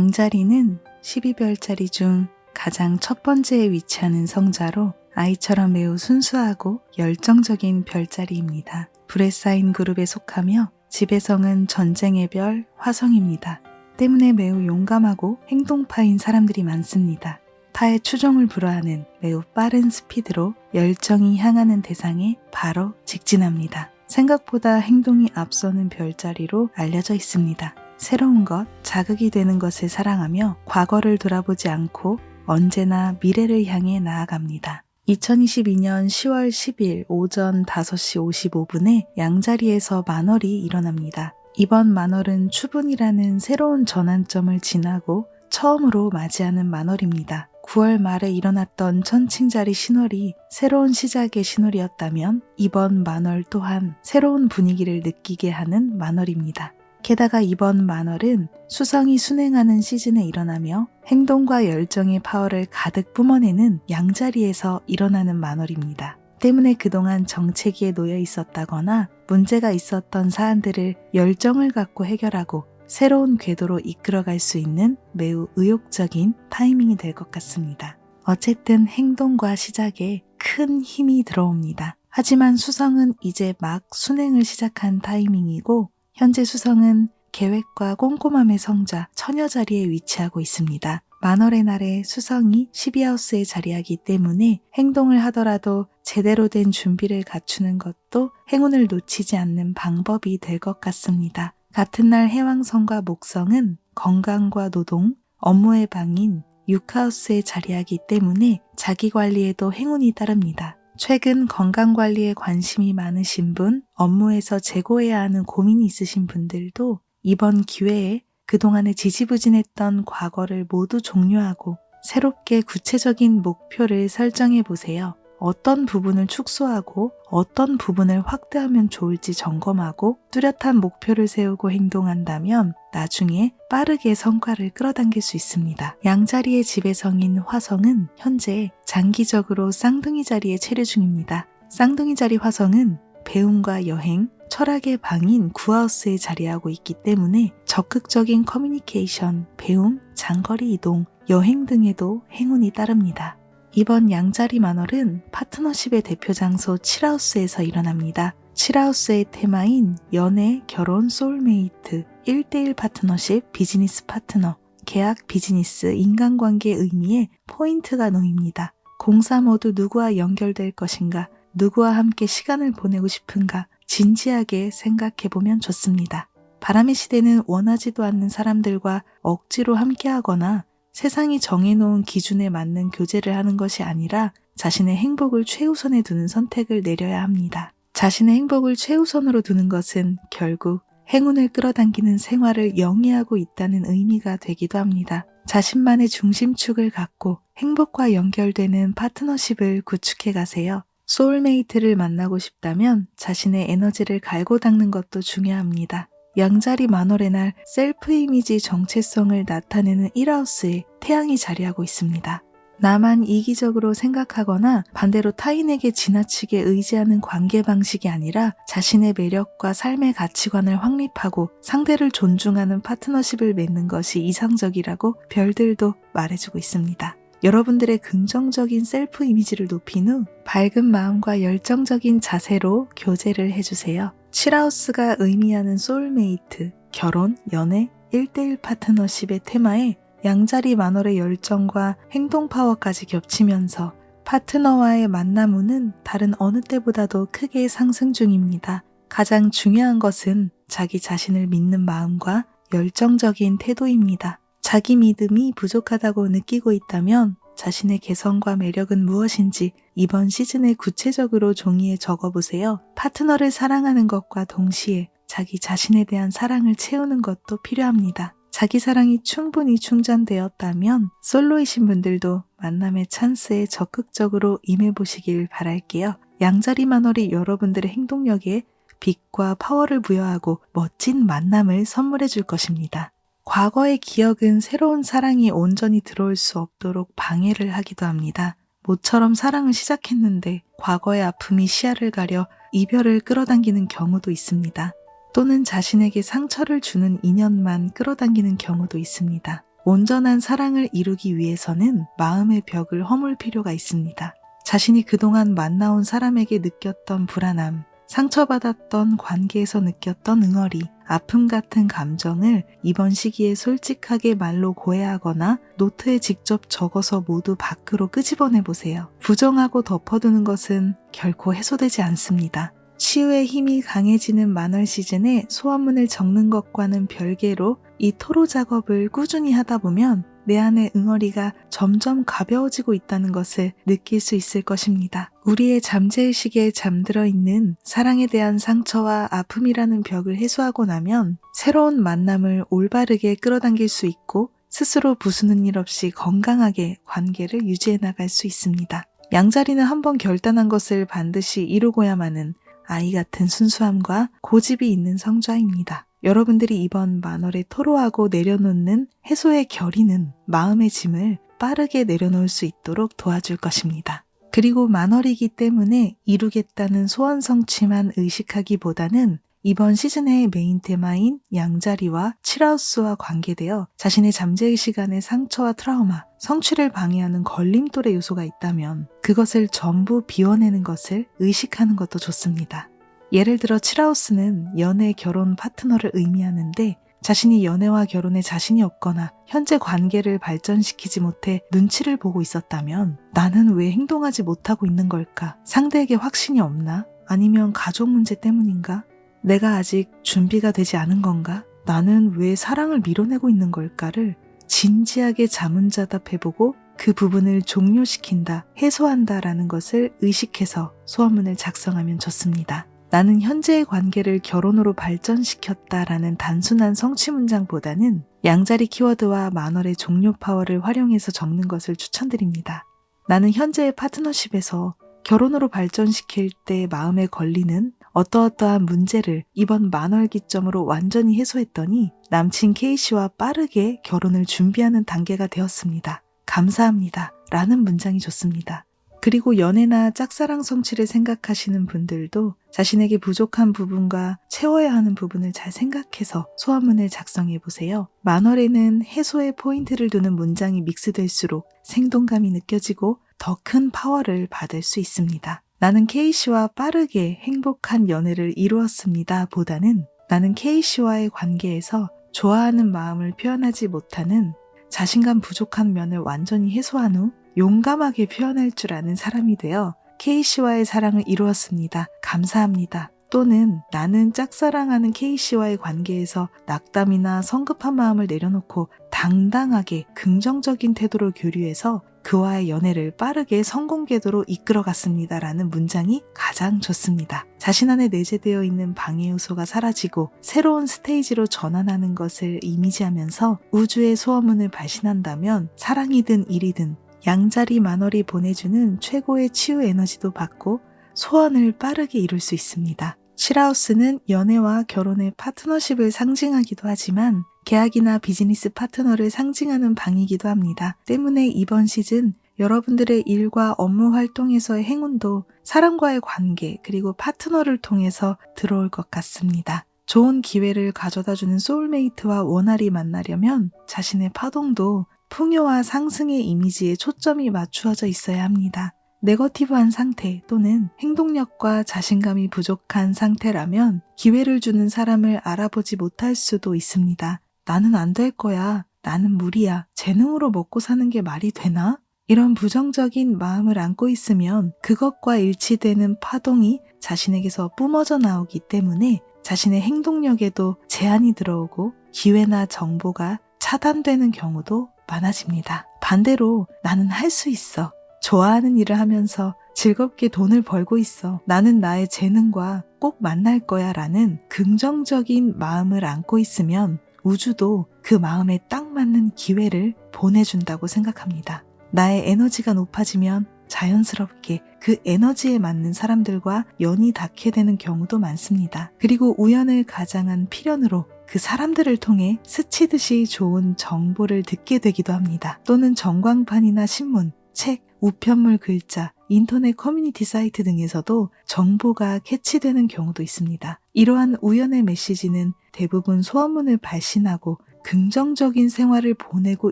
양자리는 12별자리 중 가장 첫 번째에 위치하는 성자로 아이처럼 매우 순수하고 열정적인 별자리입니다. 불에 쌓인 그룹에 속하며 지배성은 전쟁의 별 화성입니다. 때문에 매우 용감하고 행동파인 사람들이 많습니다. 타의 추종을 불허하는 매우 빠른 스피드로 열정이 향하는 대상에 바로 직진합니다. 생각보다 행동이 앞서는 별자리로 알려져 있습니다. 새로운 것, 자극이 되는 것을 사랑하며 과거를 돌아보지 않고 언제나 미래를 향해 나아갑니다. 2022년 10월 10일 오전 5시 55분에 양자리에서 만월이 일어납니다. 이번 만월은 추분이라는 새로운 전환점을 지나고 처음으로 맞이하는 만월입니다. 9월 말에 일어났던 천칭자리 신월이 새로운 시작의 신월이었다면 이번 만월 또한 새로운 분위기를 느끼게 하는 만월입니다. 게다가 이번 만월은 수성이 순행하는 시즌에 일어나며 행동과 열정의 파워를 가득 뿜어내는 양자리에서 일어나는 만월입니다. 때문에 그동안 정체기에 놓여 있었다거나 문제가 있었던 사안들을 열정을 갖고 해결하고 새로운 궤도로 이끌어갈 수 있는 매우 의욕적인 타이밍이 될 것 같습니다. 어쨌든 행동과 시작에 큰 힘이 들어옵니다. 하지만 수성은 이제 막 순행을 시작한 타이밍이고 현재 수성은 계획과 꼼꼼함의 성자 처녀 자리에 위치하고 있습니다. 만월의 날에 수성이 12하우스에 자리하기 때문에 행동을 하더라도 제대로 된 준비를 갖추는 것도 행운을 놓치지 않는 방법이 될 것 같습니다. 같은 날 해왕성과 목성은 건강과 노동, 업무의 방인 6하우스에 자리하기 때문에 자기관리에도 행운이 따릅니다. 최근 건강관리에 관심이 많으신 분, 업무에서 재고해야 하는 고민이 있으신 분들도 이번 기회에 그동안에 지지부진했던 과거를 모두 종료하고 새롭게 구체적인 목표를 설정해 보세요. 어떤 부분을 축소하고 어떤 부분을 확대하면 좋을지 점검하고 뚜렷한 목표를 세우고 행동한다면 나중에 빠르게 성과를 끌어당길 수 있습니다. 양자리의 지배성인 화성은 현재 장기적으로 쌍둥이 자리에 체류 중입니다. 쌍둥이 자리 화성은 배움과 여행, 철학의 방인 9하우스에 자리하고 있기 때문에 적극적인 커뮤니케이션, 배움, 장거리 이동, 여행 등에도 행운이 따릅니다. 이번 양자리 만월은 파트너십의 대표 장소 7하우스에서 일어납니다. 7하우스의 테마인 연애, 결혼, 소울메이트, 1대1 파트너십, 비즈니스 파트너, 계약, 비즈니스, 인간관계의 의미에 포인트가 놓입니다. 공사 모두 누구와 연결될 것인가, 누구와 함께 시간을 보내고 싶은가 진지하게 생각해보면 좋습니다. 바람의 시대는 원하지도 않는 사람들과 억지로 함께하거나 세상이 정해놓은 기준에 맞는 교제를 하는 것이 아니라 자신의 행복을 최우선에 두는 선택을 내려야 합니다. 자신의 행복을 최우선으로 두는 것은 결국 행운을 끌어당기는 생활을 영위하고 있다는 의미가 되기도 합니다. 자신만의 중심축을 갖고 행복과 연결되는 파트너십을 구축해 가세요. 소울메이트를 만나고 싶다면 자신의 에너지를 갈고 닦는 것도 중요합니다. 양자리 만월의 날 셀프 이미지 정체성을 나타내는 1하우스에 태양이 자리하고 있습니다. 나만 이기적으로 생각하거나 반대로 타인에게 지나치게 의지하는 관계 방식이 아니라 자신의 매력과 삶의 가치관을 확립하고 상대를 존중하는 파트너십을 맺는 것이 이상적이라고 별들도 말해주고 있습니다. 여러분들의 긍정적인 셀프 이미지를 높인 후 밝은 마음과 열정적인 자세로 교제를 해주세요. 7하우스가 의미하는 소울메이트, 결혼, 연애, 1대1 파트너십의 테마에 양자리 만월의 열정과 행동 파워까지 겹치면서 파트너와의 만남 운은 다른 어느 때보다도 크게 상승 중입니다. 가장 중요한 것은 자기 자신을 믿는 마음과 열정적인 태도입니다. 자기 믿음이 부족하다고 느끼고 있다면 자신의 개성과 매력은 무엇인지 이번 시즌에 구체적으로 종이에 적어보세요. 파트너를 사랑하는 것과 동시에 자기 자신에 대한 사랑을 채우는 것도 필요합니다. 자기 사랑이 충분히 충전되었다면 솔로이신 분들도 만남의 찬스에 적극적으로 임해보시길 바랄게요. 양자리 만월이 여러분들의 행동력에 빛과 파워를 부여하고 멋진 만남을 선물해 줄 것입니다. 과거의 기억은 새로운 사랑이 온전히 들어올 수 없도록 방해를 하기도 합니다. 모처럼 사랑을 시작했는데 과거의 아픔이 시야를 가려 이별을 끌어당기는 경우도 있습니다. 또는 자신에게 상처를 주는 인연만 끌어당기는 경우도 있습니다. 온전한 사랑을 이루기 위해서는 마음의 벽을 허물 필요가 있습니다. 자신이 그동안 만나온 사람에게 느꼈던 불안함, 상처받았던 관계에서 느꼈던 응어리, 아픔 같은 감정을 이번 시기에 솔직하게 말로 고해하거나 노트에 직접 적어서 모두 밖으로 끄집어내보세요. 부정하고 덮어두는 것은 결코 해소되지 않습니다. 치유의 힘이 강해지는 만월 시즌에 소원문을 적는 것과는 별개로 이 토로 작업을 꾸준히 하다 보면 내 안의 응어리가 점점 가벼워지고 있다는 것을 느낄 수 있을 것입니다. 우리의 잠재의식에 잠들어 있는 사랑에 대한 상처와 아픔이라는 벽을 해소하고 나면 새로운 만남을 올바르게 끌어당길 수 있고 스스로 부수는 일 없이 건강하게 관계를 유지해 나갈 수 있습니다. 양자리는 한번 결단한 것을 반드시 이루고야만은 아이 같은 순수함과 고집이 있는 성자입니다. 여러분들이 이번 만월에 토로하고 내려놓는 해소의 결의는 마음의 짐을 빠르게 내려놓을 수 있도록 도와줄 것입니다. 그리고 만월이기 때문에 이루겠다는 소원 성취만 의식하기보다는 이번 시즌의 메인 테마인 양자리와 칠하우스와 관계되어 자신의 잠재의식 안의 상처와 트라우마, 성취를 방해하는 걸림돌의 요소가 있다면 그것을 전부 비워내는 것을 의식하는 것도 좋습니다. 예를 들어 칠하우스는 연애, 결혼, 파트너를 의미하는데 자신이 연애와 결혼에 자신이 없거나 현재 관계를 발전시키지 못해 눈치를 보고 있었다면 나는 왜 행동하지 못하고 있는 걸까? 상대에게 확신이 없나? 아니면 가족 문제 때문인가? 내가 아직 준비가 되지 않은 건가? 나는 왜 사랑을 밀어내고 있는 걸까를 진지하게 자문자답해보고 그 부분을 종료시킨다, 해소한다라는 것을 의식해서 소원문을 작성하면 좋습니다. 나는 현재의 관계를 결혼으로 발전시켰다라는 단순한 성취 문장보다는 양자리 키워드와 만월의 종료 파워를 활용해서 적는 것을 추천드립니다. 나는 현재의 파트너십에서 결혼으로 발전시킬 때 마음에 걸리는 어떠어떠한 문제를 이번 만월 기점으로 완전히 해소했더니 남친 K씨와 빠르게 결혼을 준비하는 단계가 되었습니다. 감사합니다. 라는 문장이 좋습니다. 그리고 연애나 짝사랑 성취를 생각하시는 분들도 자신에게 부족한 부분과 채워야 하는 부분을 잘 생각해서 소원문을 작성해 보세요. 만월에는 해소의 포인트를 두는 문장이 믹스될수록 생동감이 느껴지고 더 큰 파워를 받을 수 있습니다. 나는 K씨와 빠르게 행복한 연애를 이루었습니다 보다는 나는 K씨와의 관계에서 좋아하는 마음을 표현하지 못하는 자신감 부족한 면을 완전히 해소한 후 용감하게 표현할 줄 아는 사람이 되어 K씨와의 사랑을 이루었습니다. 감사합니다. 또는 나는 짝사랑하는 K씨와의 관계에서 낙담이나 성급한 마음을 내려놓고 당당하게 긍정적인 태도로 교류해서 그와의 연애를 빠르게 성공 궤도로 이끌어갔습니다. 라는 문장이 가장 좋습니다. 자신 안에 내재되어 있는 방해 요소가 사라지고 새로운 스테이지로 전환하는 것을 이미지하면서 우주의 소원문을 발신한다면 사랑이든 일이든 양자리 만월이 보내주는 최고의 치유 에너지도 받고 소원을 빠르게 이룰 수 있습니다. 칠하우스는 연애와 결혼의 파트너십을 상징하기도 하지만 계약이나 비즈니스 파트너를 상징하는 방이기도 합니다. 때문에 이번 시즌 여러분들의 일과 업무 활동에서의 행운도 사람과의 관계 그리고 파트너를 통해서 들어올 것 같습니다. 좋은 기회를 가져다주는 소울메이트와 원활히 만나려면 자신의 파동도 풍요와 상승의 이미지에 초점이 맞추어져 있어야 합니다. 네거티브한 상태 또는 행동력과 자신감이 부족한 상태라면 기회를 주는 사람을 알아보지 못할 수도 있습니다. 나는 안 될 거야. 나는 무리야. 재능으로 먹고 사는 게 말이 되나? 이런 부정적인 마음을 안고 있으면 그것과 일치되는 파동이 자신에게서 뿜어져 나오기 때문에 자신의 행동력에도 제한이 들어오고 기회나 정보가 차단되는 경우도 많아집니다. 반대로 나는 할 수 있어. 좋아하는 일을 하면서 즐겁게 돈을 벌고 있어. 나는 나의 재능과 꼭 만날 거야 라는 긍정적인 마음을 안고 있으면 우주도 그 마음에 딱 맞는 기회를 보내준다고 생각합니다. 나의 에너지가 높아지면 자연스럽게 그 에너지에 맞는 사람들과 연이 닿게 되는 경우도 많습니다. 그리고 우연을 가장한 필연으로 그 사람들을 통해 스치듯이 좋은 정보를 듣게 되기도 합니다. 또는 전광판이나 신문, 책, 우편물 글자, 인터넷 커뮤니티 사이트 등에서도 정보가 캐치되는 경우도 있습니다. 이러한 우연의 메시지는 대부분 소원문을 발신하고 긍정적인 생활을 보내고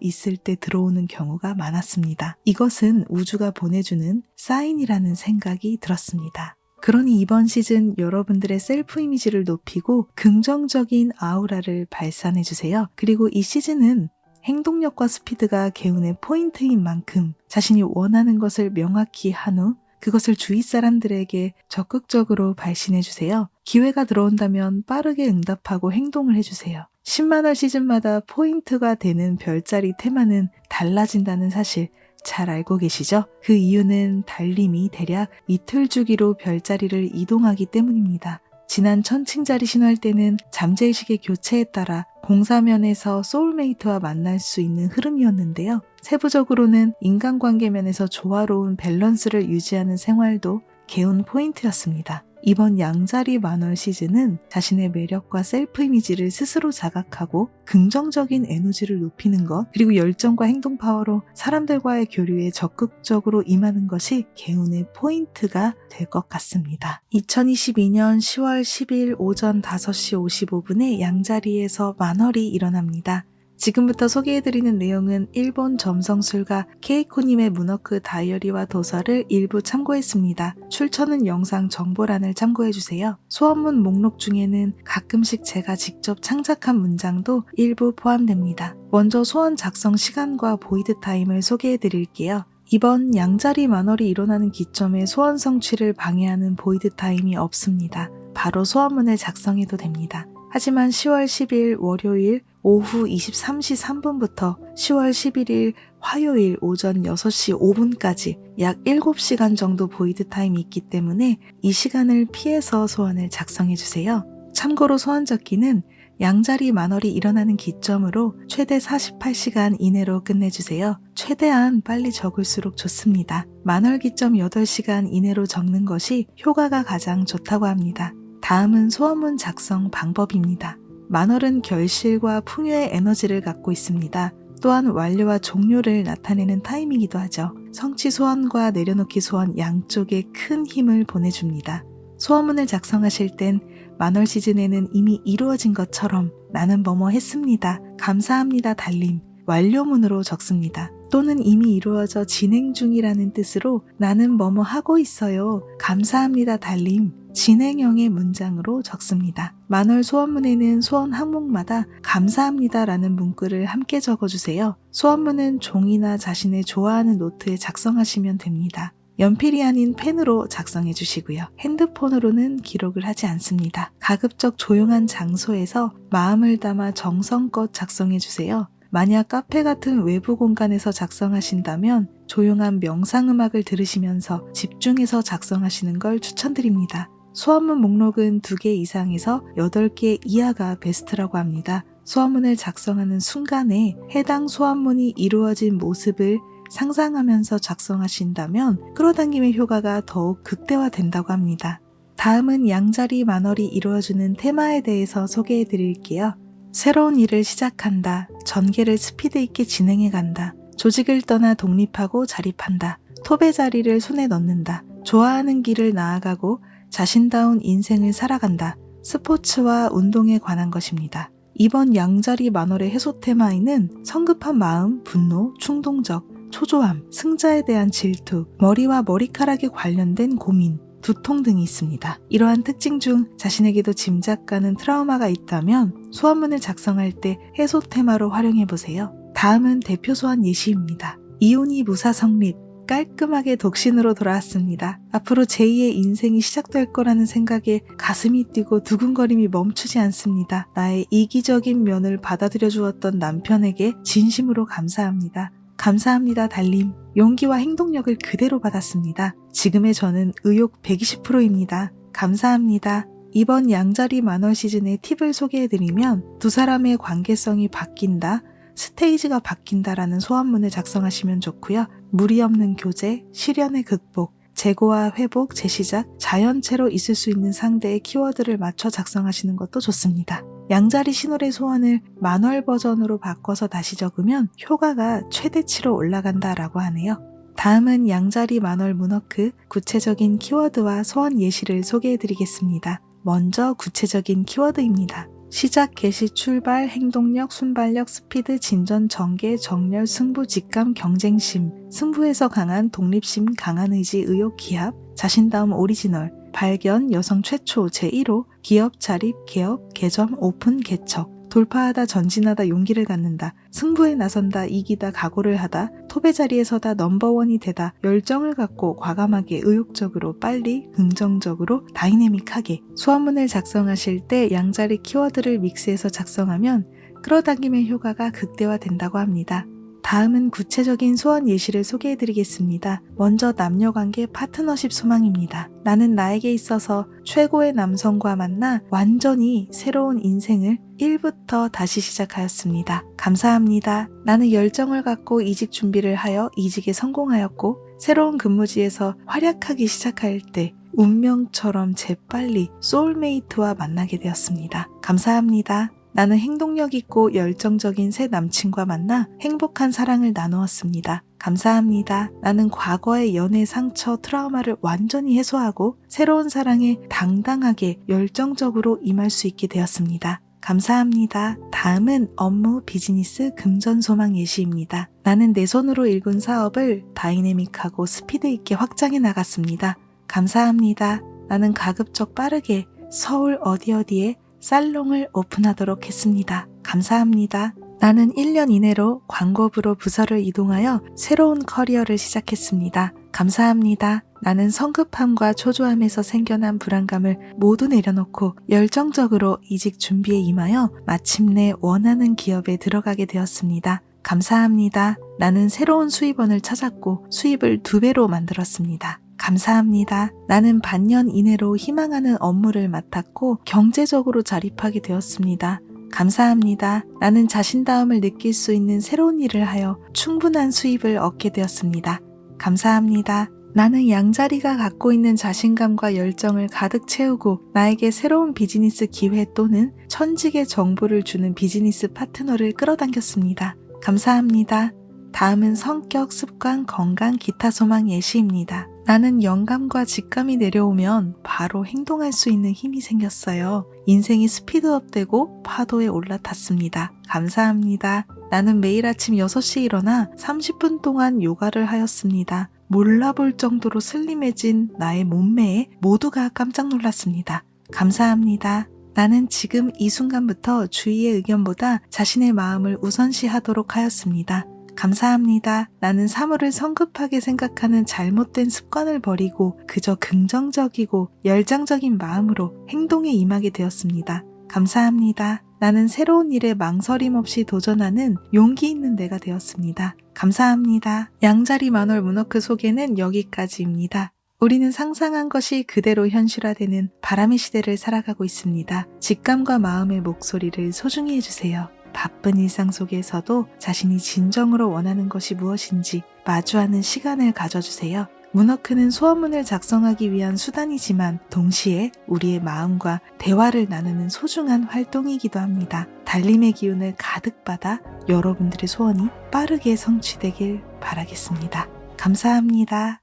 있을 때 들어오는 경우가 많았습니다. 이것은 우주가 보내주는 사인이라는 생각이 들었습니다. 그러니 이번 시즌 여러분들의 셀프 이미지를 높이고 긍정적인 아우라를 발산해주세요. 그리고 이 시즌은 행동력과 스피드가 개운의 포인트인 만큼 자신이 원하는 것을 명확히 한 후 그것을 주위 사람들에게 적극적으로 발신해주세요. 기회가 들어온다면 빠르게 응답하고 행동을 해주세요. 10만월 시즌마다 포인트가 되는 별자리 테마는 달라진다는 사실 잘 알고 계시죠? 그 이유는 달림이 대략 이틀 주기로 별자리를 이동하기 때문입니다. 지난 천칭자리 신화할 때는 잠재의식의 교체에 따라 공사면에서 소울메이트와 만날 수 있는 흐름이었는데요. 세부적으로는 인간관계면에서 조화로운 밸런스를 유지하는 생활도 개운 포인트였습니다. 이번 양자리 만월 시즌은 자신의 매력과 셀프 이미지를 스스로 자각하고 긍정적인 에너지를 높이는 것, 그리고 열정과 행동 파워로 사람들과의 교류에 적극적으로 임하는 것이 개운의 포인트가 될 것 같습니다. 2022년 10월 10일 오전 5시 55분에 양자리에서 만월이 일어납니다. 지금부터 소개해드리는 내용은 일본 점성술가 케이코님의 문워크 다이어리와 도서를 일부 참고했습니다. 출처는 영상 정보란을 참고해주세요. 소원문 목록 중에는 가끔씩 제가 직접 창작한 문장도 일부 포함됩니다. 먼저 소원 작성 시간과 보이드 타임을 소개해드릴게요. 이번 양자리 만월이 일어나는 기점에 소원 성취를 방해하는 보이드 타임이 없습니다. 바로 소원문을 작성해도 됩니다. 하지만 10월 10일 월요일 오후 23시 3분부터 10월 11일 화요일 오전 6시 5분까지 약 7시간 정도 보이드 타임이 있기 때문에 이 시간을 피해서 소원을 작성해주세요. 참고로 소원 적기는 양자리 만월이 일어나는 기점으로 최대 48시간 이내로 끝내주세요. 최대한 빨리 적을수록 좋습니다. 만월 기점 8시간 이내로 적는 것이 효과가 가장 좋다고 합니다. 다음은 소원문 작성 방법입니다. 만월은 결실과 풍요의 에너지를 갖고 있습니다. 또한 완료와 종료를 나타내는 타임이기도 하죠. 성취 소원과 내려놓기 소원 양쪽에 큰 힘을 보내줍니다. 소원문을 작성하실 땐 만월 시즌에는 이미 이루어진 것처럼 나는 뭐뭐 했습니다. 감사합니다 달림, 완료문으로 적습니다. 또는 이미 이루어져 진행 중이라는 뜻으로 나는 뭐뭐 하고 있어요. 감사합니다 달림, 진행형의 문장으로 적습니다. 만월 소원문에는 소원 항목마다 감사합니다라는 문구를 함께 적어주세요. 소원문은 종이나 자신의 좋아하는 노트에 작성하시면 됩니다. 연필이 아닌 펜으로 작성해 주시고요. 핸드폰으로는 기록을 하지 않습니다. 가급적 조용한 장소에서 마음을 담아 정성껏 작성해 주세요. 만약 카페 같은 외부 공간에서 작성하신다면 조용한 명상음악을 들으시면서 집중해서 작성하시는 걸 추천드립니다. 소원문 목록은 2개 이상에서 8개 이하가 베스트라고 합니다. 소원문을 작성하는 순간에 해당 소원문이 이루어진 모습을 상상하면서 작성하신다면 끌어당김의 효과가 더욱 극대화된다고 합니다. 다음은 양자리 만월이 이루어주는 테마에 대해서 소개해 드릴게요. 새로운 일을 시작한다. 전개를 스피드 있게 진행해 간다. 조직을 떠나 독립하고 자립한다. 톱의 자리를 손에 넣는다. 좋아하는 길을 나아가고 자신다운 인생을 살아간다. 스포츠와 운동에 관한 것입니다. 이번 양자리 만월의 해소 테마에는 성급한 마음, 분노, 충동적, 초조함, 승자에 대한 질투, 머리와 머리카락에 관련된 고민, 두통 등이 있습니다. 이러한 특징 중 자신에게도 짐작 가는 트라우마가 있다면 소원문을 작성할 때 해소 테마로 활용해보세요. 다음은 대표 소원 예시입니다. 이혼이 무사 성립, 깔끔하게 독신으로 돌아왔습니다. 앞으로 제2의 인생이 시작될 거라는 생각에 가슴이 뛰고 두근거림이 멈추지 않습니다. 나의 이기적인 면을 받아들여 주었던 남편에게 진심으로 감사합니다. 감사합니다 달림, 용기와 행동력을 그대로 받았습니다. 지금의 저는 의욕 120%입니다. 감사합니다. 이번 양자리 만월 시즌의 팁을 소개해드리면 두 사람의 관계성이 바뀐다, 스테이지가 바뀐다라는 소원문을 작성하시면 좋고요. 무리 없는 교제, 시련의 극복, 재고와 회복, 재시작, 자연체로 있을 수 있는 상대의 키워드를 맞춰 작성하시는 것도 좋습니다. 양자리 신홀의 소원을 만월 버전으로 바꿔서 다시 적으면 효과가 최대치로 올라간다라고 하네요. 다음은 양자리 만월 문워크 구체적인 키워드와 소원 예시를 소개해드리겠습니다. 먼저 구체적인 키워드입니다. 시작, 개시, 출발, 행동력, 순발력, 스피드, 진전, 전개, 정렬, 승부, 직감, 경쟁심, 승부에서 강한 독립심, 강한 의지, 의욕, 기합, 자신다움, 오리지널, 발견, 여성 최초, 제1호, 기업, 자립, 개업, 개점, 오픈, 개척, 돌파하다, 전진하다, 용기를 갖는다, 승부에 나선다, 이기다, 각오를 하다, 톱의 자리에 서다, 넘버원이 되다, 열정을 갖고 과감하게, 의욕적으로, 빨리, 긍정적으로, 다이내믹하게. 소원문을 작성하실 때 양자리 키워드를 믹스해서 작성하면 끌어당김의 효과가 극대화된다고 합니다. 다음은 구체적인 소원 예시를 소개해드리겠습니다. 먼저 남녀관계 파트너십 소망입니다. 나는 나에게 있어서 최고의 남성과 만나 완전히 새로운 인생을 1부터 다시 시작하였습니다. 감사합니다. 나는 열정을 갖고 이직 준비를 하여 이직에 성공하였고 새로운 근무지에서 활약하기 시작할 때 운명처럼 재빨리 소울메이트와 만나게 되었습니다. 감사합니다. 나는 행동력 있고 열정적인 새 남친과 만나 행복한 사랑을 나누었습니다. 감사합니다. 나는 과거의 연애 상처, 트라우마를 완전히 해소하고 새로운 사랑에 당당하게 열정적으로 임할 수 있게 되었습니다. 감사합니다. 다음은 업무, 비즈니스, 금전소망 예시입니다. 나는 내 손으로 일군 사업을 다이내믹하고 스피드 있게 확장해 나갔습니다. 감사합니다. 나는 가급적 빠르게 서울 어디에 살롱을 오픈하도록 했습니다. 감사합니다. 나는 1년 이내로 광고부로 부서를 이동하여 새로운 커리어를 시작했습니다. 감사합니다. 나는 성급함과 초조함에서 생겨난 불안감을 모두 내려놓고 열정적으로 이직 준비에 임하여 마침내 원하는 기업에 들어가게 되었습니다. 감사합니다. 나는 새로운 수입원을 찾았고 수입을 2배로 만들었습니다. 감사합니다. 나는 반년 이내로 희망하는 업무를 맡았고 경제적으로 자립하게 되었습니다. 감사합니다. 나는 자신다움을 느낄 수 있는 새로운 일을 하여 충분한 수입을 얻게 되었습니다. 감사합니다. 나는 양자리가 갖고 있는 자신감과 열정을 가득 채우고 나에게 새로운 비즈니스 기회 또는 천직의 정보를 주는 비즈니스 파트너를 끌어당겼습니다. 감사합니다. 다음은 성격, 습관, 건강, 기타 소망 예시입니다. 나는 영감과 직감이 내려오면 바로 행동할 수 있는 힘이 생겼어요. 인생이 스피드업되고 파도에 올라탔습니다. 감사합니다. 나는 매일 아침 6시에 일어나 30분 동안 요가를 하였습니다. 몰라볼 정도로 슬림해진 나의 몸매에 모두가 깜짝 놀랐습니다. 감사합니다. 나는 지금 이 순간부터 주위의 의견보다 자신의 마음을 우선시하도록 하였습니다. 감사합니다. 나는 사물을 성급하게 생각하는 잘못된 습관을 버리고 그저 긍정적이고 열정적인 마음으로 행동에 임하게 되었습니다. 감사합니다. 나는 새로운 일에 망설임 없이 도전하는 용기 있는 내가 되었습니다. 감사합니다. 양자리 만월 문워크 소개는 여기까지입니다. 우리는 상상한 것이 그대로 현실화되는 바람의 시대를 살아가고 있습니다. 직감과 마음의 목소리를 소중히 해주세요. 바쁜 일상 속에서도 자신이 진정으로 원하는 것이 무엇인지 마주하는 시간을 가져주세요. 문워크는 소원문을 작성하기 위한 수단이지만 동시에 우리의 마음과 대화를 나누는 소중한 활동이기도 합니다. 달림의 기운을 가득 받아 여러분들의 소원이 빠르게 성취되길 바라겠습니다. 감사합니다.